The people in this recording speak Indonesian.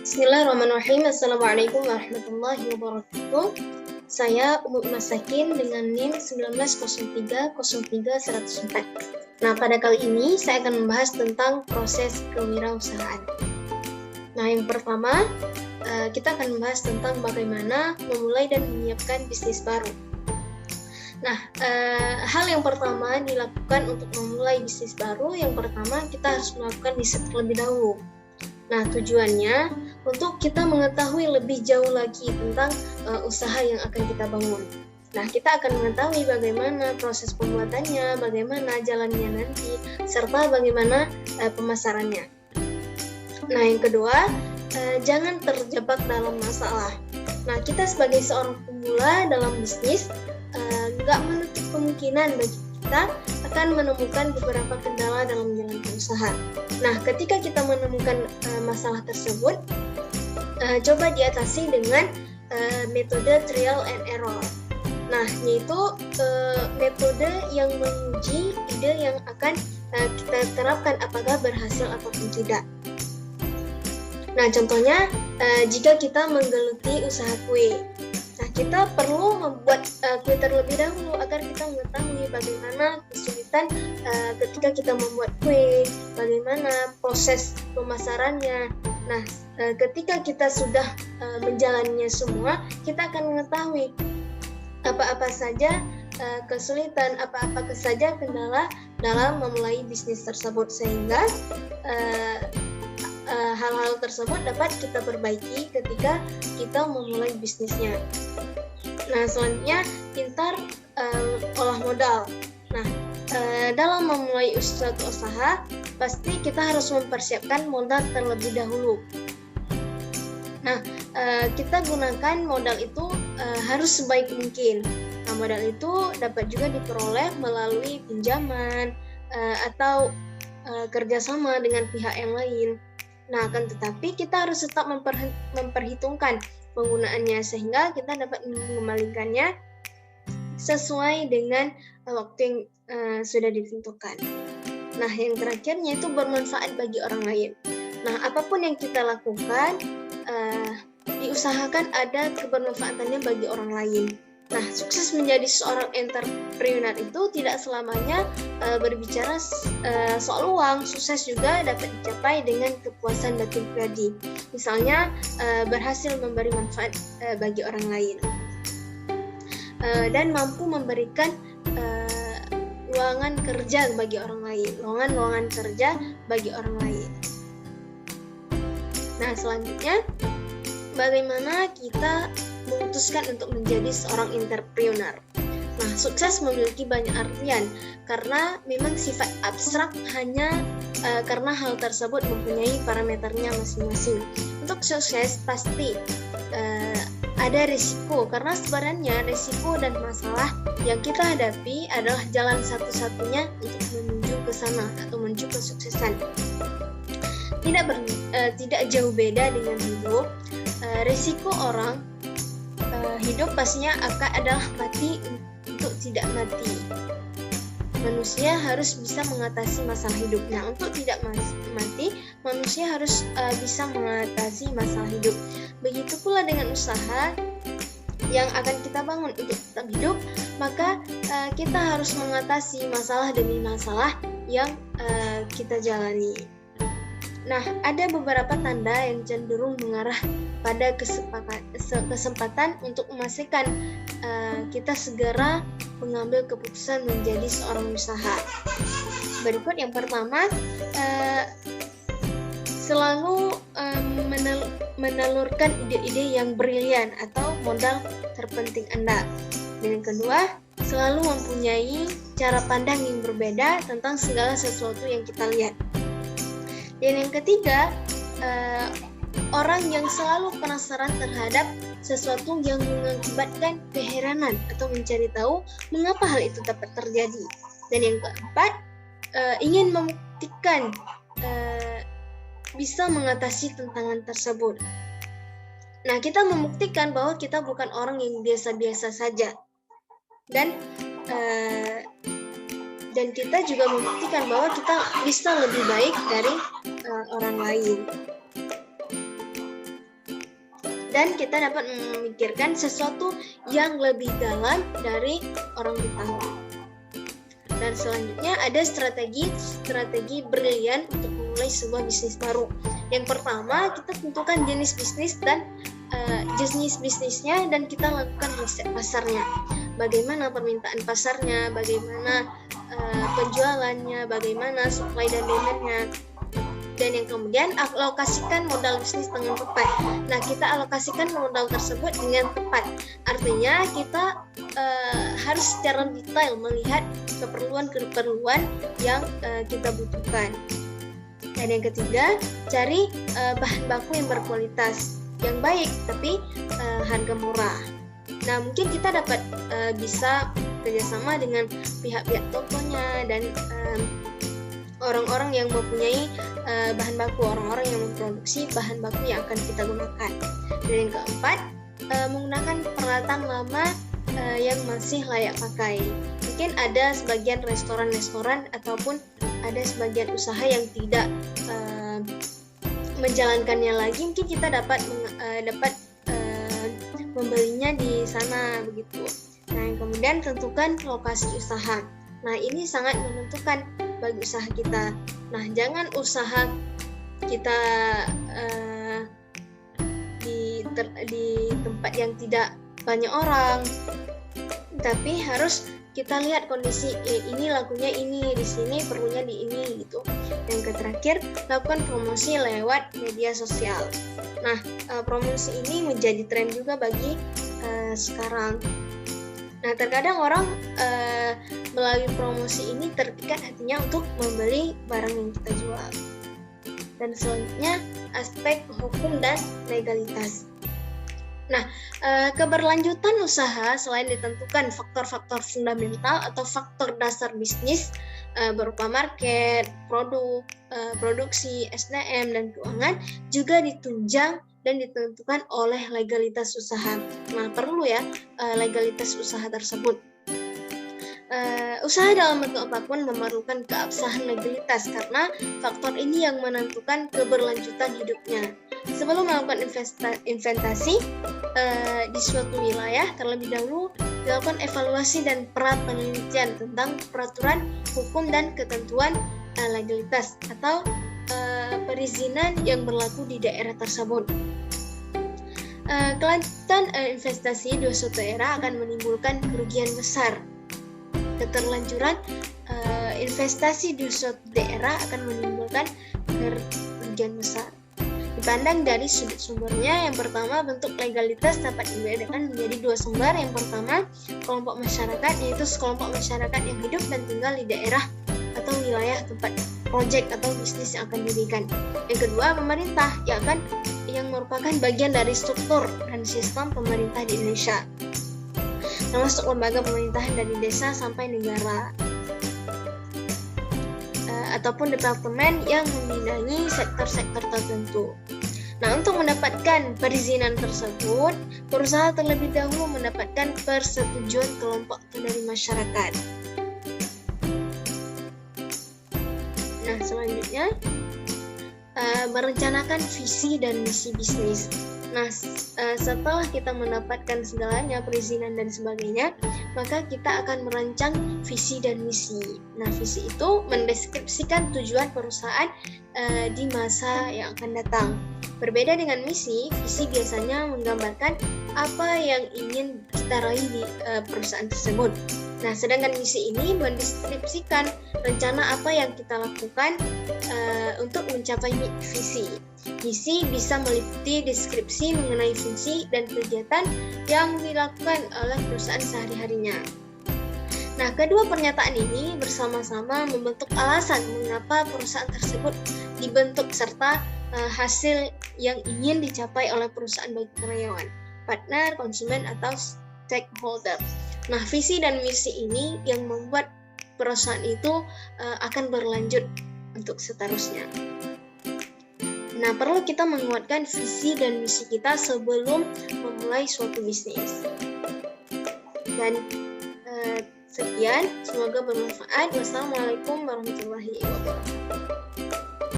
Bismillahirrahmanirrahim. Assalamualaikum warahmatullahi wabarakatuh. Saya Umu Masakin dengan NIM 1903030104. Nah, pada kali ini saya akan membahas tentang proses kewirausahaan. Nah, yang pertama, kita akan membahas tentang bagaimana memulai dan menyiapkan bisnis baru. Nah, hal yang pertama dilakukan untuk memulai bisnis baru, yang pertama kita harus melakukan riset terlebih dahulu. Nah, tujuannya untuk kita mengetahui lebih jauh lagi tentang usaha yang akan kita bangun. Nah, kita akan mengetahui bagaimana proses pembuatannya, bagaimana jalannya nanti, serta bagaimana pemasarannya. Nah, yang kedua, jangan terjebak dalam masalah. Nah, kita sebagai seorang pemula dalam bisnis, nggak menutup kemungkinan bagi kita akan menemukan beberapa kendala dalam menjalankan usaha. Nah, ketika kita menemukan masalah tersebut, coba diatasi dengan metode trial and error. Nah, yaitu metode yang menguji ide yang akan kita terapkan apakah berhasil ataupun tidak. Nah, contohnya jika kita menggeluti usaha kue, nah kita perlu membuat kue terlebih dahulu agar kita mengetahui bagaimana kesulitan ketika kita membuat kue, bagaimana proses pemasarannya. Nah, ketika kita sudah menjalaninya semua, kita akan mengetahui apa-apa saja kesulitan, apa-apa saja kendala dalam memulai bisnis tersebut, sehingga hal-hal tersebut dapat kita perbaiki ketika kita memulai bisnisnya. Nah, selanjutnya pintar olah modal. Nah, dalam memulai suatu usaha, pasti kita harus mempersiapkan modal terlebih dahulu. Nah, kita gunakan modal itu harus sebaik mungkin. Nah, modal itu dapat juga diperoleh melalui pinjaman atau kerjasama dengan pihak yang lain. Nah, akan tetapi kita harus tetap memperhitungkan penggunaannya sehingga kita dapat mengembalikannya sesuai dengan waktu yang sudah ditentukan. Nah, yang terakhirnya itu bermanfaat bagi orang lain. Nah, apapun yang kita lakukan, diusahakan ada kebermanfaatannya bagi orang lain. Nah, sukses menjadi seorang entrepreneur itu tidak selamanya berbicara soal uang. Sukses juga dapat dicapai dengan kepuasan batin pribadi. Misalnya, berhasil memberi manfaat bagi orang lain. Dan mampu memberikan lowongan kerja bagi orang lain. Lowongan kerja bagi orang lain. Nah, selanjutnya, bagaimana kita memutuskan untuk menjadi seorang entrepreneur. Nah, sukses memiliki banyak artian karena memang sifat abstrak hanya karena hal tersebut mempunyai parameternya masing-masing. Untuk sukses pasti ada risiko, karena sebenarnya risiko dan masalah yang kita hadapi adalah jalan satu-satunya untuk menuju ke sana atau menuju kesuksesan. Tidak jauh beda dengan hidup. Risiko orang hidup pastinya adalah mati untuk tidak mati. Manusia harus bisa mengatasi masalah hidupnya. Untuk tidak mati, manusia harus bisa mengatasi masalah hidup. Begitu pula dengan usaha yang akan kita bangun untuk tetap hidup, maka kita harus mengatasi masalah demi masalah yang kita jalani. Nah, ada beberapa tanda yang cenderung mengarah pada kesempatan untuk memastikan kita segera mengambil keputusan menjadi seorang usaha. Berikut yang pertama, selalu menelurkan ide-ide yang brilian atau modal terpenting Anda. Dan yang kedua, selalu mempunyai cara pandang yang berbeda tentang segala sesuatu yang kita lihat. Dan yang ketiga, orang yang selalu penasaran terhadap sesuatu yang mengakibatkan keheranan atau mencari tahu mengapa hal itu dapat terjadi. Dan yang keempat, ingin membuktikan bisa mengatasi tantangan tersebut. Nah, kita membuktikan bahwa kita bukan orang yang biasa-biasa saja. Dan kita juga membuktikan bahwa kita bisa lebih baik dari orang lain. dan kita dapat memikirkan sesuatu yang lebih dalam dari orang pertama. Dan selanjutnya ada strategi brilian untuk memulai sebuah bisnis baru. Yang pertama, kita tentukan jenis bisnis dan jenis bisnisnya, dan kita lakukan riset pasarnya. Bagaimana permintaan pasarnya, bagaimana penjualannya, bagaimana supply dan demand-nya. Dan yang kemudian alokasikan modal bisnis dengan tepat. Nah, kita alokasikan modal tersebut dengan tepat. Artinya kita harus secara detail melihat keperluan yang kita butuhkan. Dan yang ketiga, cari bahan baku yang berkualitas, yang baik tapi harga murah. Nah, mungkin kita dapat bisa kerjasama dengan pihak-pihak tokonya dan orang-orang yang mempunyai bahan baku, orang-orang yang memproduksi bahan baku yang akan kita gunakan. Dan yang keempat, menggunakan peralatan lama yang masih layak pakai. Mungkin ada sebagian restoran-restoran ataupun ada sebagian usaha yang tidak menjalankannya lagi, mungkin kita dapat membelinya di sana begitu. Nah, yang kemudian tentukan lokasi usaha. Nah, ini sangat menentukan bagi usaha kita. Nah, jangan usaha kita di tempat yang tidak banyak orang, tapi harus kita lihat kondisi ini lakunya ini, di sini perlunya di ini gitu. Yang terakhir, lakukan promosi lewat media sosial. Nah, promosi ini menjadi tren juga bagi sekarang. Nah, terkadang orang melalui promosi ini terpikat hatinya untuk membeli barang yang kita jual. Dan selanjutnya, aspek hukum dan legalitas. Nah, keberlanjutan usaha selain ditentukan faktor-faktor fundamental atau faktor dasar bisnis berupa market, produk, produksi, SDM, dan keuangan juga ditunjang dan ditentukan oleh legalitas usaha. Nah, perlu ya legalitas usaha tersebut. Usaha dalam bentuk apapun memerlukan keabsahan legalitas karena faktor ini yang menentukan keberlanjutan hidupnya. Sebelum melakukan investasi di suatu wilayah, terlebih dahulu dilakukan evaluasi dan penelitian tentang peraturan, hukum, dan ketentuan legalitas atau perizinan yang berlaku di daerah tersebut. Kelanjutan investasi di suatu daerah akan menimbulkan kerugian besar. Keterlanjuran investasi di suatu daerah akan menimbulkan kerugian besar. Dipandang dari sudut sumbernya, yang pertama, bentuk legalitas dapat dibedakan menjadi dua sumber. Yang pertama, kelompok masyarakat, yaitu sekelompok masyarakat yang hidup dan tinggal di daerah atau wilayah tempat proyek atau bisnis yang akan didirikan. Yang kedua, pemerintah yang merupakan bagian dari struktur dan sistem pemerintah di Indonesia, termasuk lembaga pemerintahan dari desa sampai negara, ataupun departemen yang membidangi sektor-sektor tertentu. Nah, untuk mendapatkan perizinan tersebut, berusaha terlebih dahulu mendapatkan persetujuan kelompok dari masyarakat. Nah, selanjutnya merencanakan visi dan misi bisnis. Nah, setelah kita mendapatkan segalanya, perizinan dan sebagainya, maka kita akan merancang visi dan misi. Nah, visi itu mendeskripsikan tujuan perusahaan di masa yang akan datang. Berbeda dengan misi, visi biasanya menggambarkan apa yang ingin kita raih di perusahaan tersebut. Nah, sedangkan misi ini mendeskripsikan rencana apa yang kita lakukan untuk mencapai visi. Misi bisa meliputi deskripsi mengenai fungsi dan kegiatan yang dilakukan oleh perusahaan sehari-harinya. Nah, kedua pernyataan ini bersama-sama membentuk alasan mengapa perusahaan tersebut dibentuk serta hasil yang ingin dicapai oleh perusahaan baik karyawan, partner, konsumen, atau stakeholder. Nah, visi dan misi ini yang membuat perusahaan itu akan berlanjut untuk seterusnya. Nah, perlu kita menguatkan visi dan misi kita sebelum memulai suatu bisnis. Dan sekian, semoga bermanfaat. Wassalamualaikum warahmatullahi wabarakatuh.